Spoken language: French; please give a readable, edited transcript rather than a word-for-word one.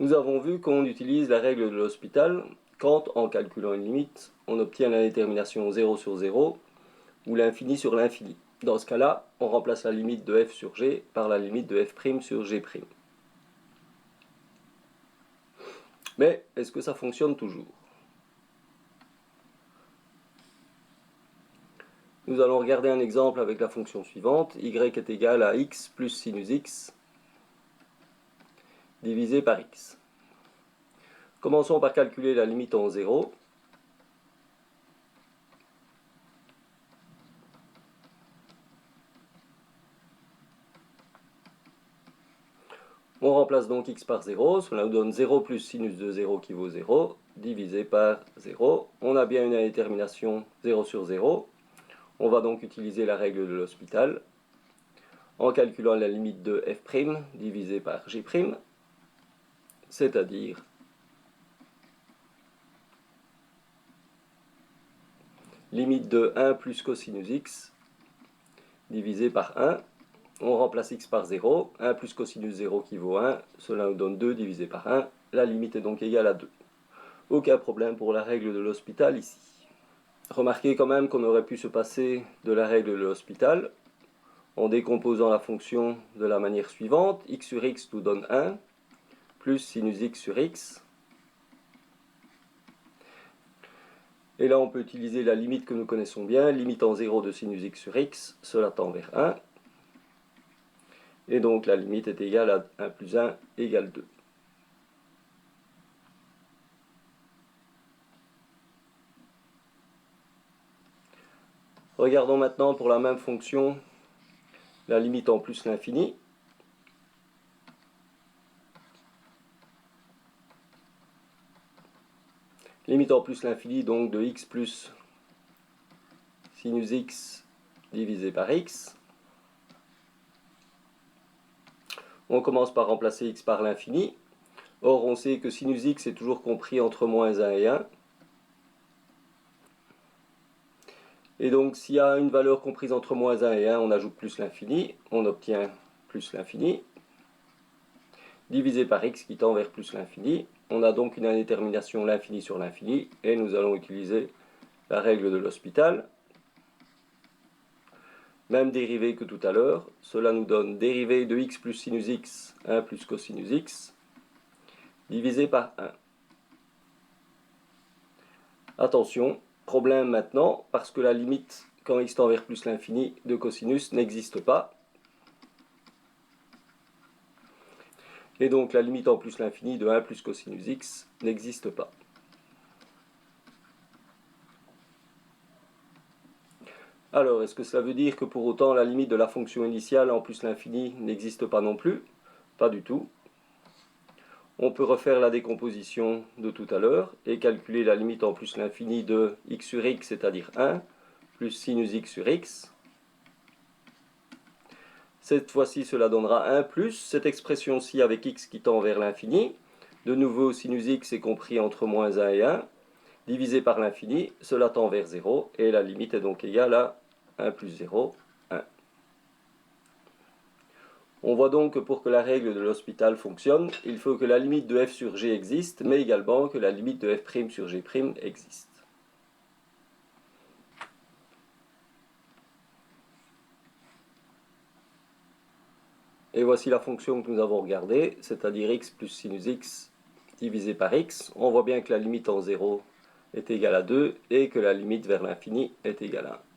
Nous avons vu qu'on utilise la règle de l'Hospital quand, en calculant une limite, on obtient la détermination 0 sur 0 ou l'infini sur l'infini. Dans ce cas-là, on remplace la limite de f sur g par la limite de f' sur g'. Mais est-ce que ça fonctionne toujours? Nous allons regarder un exemple avec la fonction suivante. Y est égal à x plus sinus x divisé par x. Commençons par calculer la limite en 0. On remplace donc x par 0, cela nous donne 0 plus sinus de 0 qui vaut 0, divisé par 0. On a bien une indétermination 0 sur 0. On va donc utiliser la règle de l'Hospital en calculant la limite de f' divisé par g', c'est-à-dire limite de 1 plus cosinus x divisé par 1. On remplace x par 0, 1 plus cosinus 0 qui vaut 1, cela nous donne 2 divisé par 1, la limite est donc égale à 2. Aucun problème pour la règle de l'Hospital ici. Remarquez quand même qu'on aurait pu se passer de la règle de l'Hospital en décomposant la fonction de la manière suivante. X sur x nous donne 1, plus sinus x sur x. Et là on peut utiliser la limite que nous connaissons bien, limite en 0 de sinus x sur x, cela tend vers 1. Et donc la limite est égale à 1 plus 1 égale 2. Regardons maintenant pour la même fonction la limite en plus l'infini. Limite en plus l'infini donc de x plus sinus x divisé par x. On commence par remplacer x par l'infini. Or, on sait que sinus x est toujours compris entre moins 1 et 1. Et donc, s'il y a une valeur comprise entre moins 1 et 1, on ajoute plus l'infini. On obtient plus l'infini. Divisé par x qui tend vers plus l'infini. On a donc une indétermination l'infini sur l'infini. Et nous allons utiliser la règle de l'Hospital. Même dérivée que tout à l'heure. Cela nous donne dérivée de x plus sinus x, 1 plus cosinus x, divisé par 1. Attention, problème maintenant, parce que la limite, quand x tend vers plus l'infini, de cosinus n'existe pas. Et donc la limite en plus l'infini de 1 plus cosinus x n'existe pas. Alors, est-ce que cela veut dire que pour autant la limite de la fonction initiale en plus l'infini n'existe pas non plus? Pas du tout. On peut refaire la décomposition de tout à l'heure et calculer la limite en plus l'infini de x sur x, c'est-à-dire 1, plus sinus x sur x. Cette fois-ci, cela donnera 1 plus cette expression-ci avec x qui tend vers l'infini. De nouveau, sinus x est compris entre moins 1 et 1. Divisé par l'infini, cela tend vers 0. Et la limite est donc égale à 1 plus 0, 1. On voit donc que pour que la règle de l'Hospital fonctionne, il faut que la limite de f sur g existe, mais également que la limite de f' sur g' existe. Et voici la fonction que nous avons regardée, c'est-à-dire x plus sinus x divisé par x. On voit bien que la limite en 0 est égale à 2 et que la limite vers l'infini est égale à 1.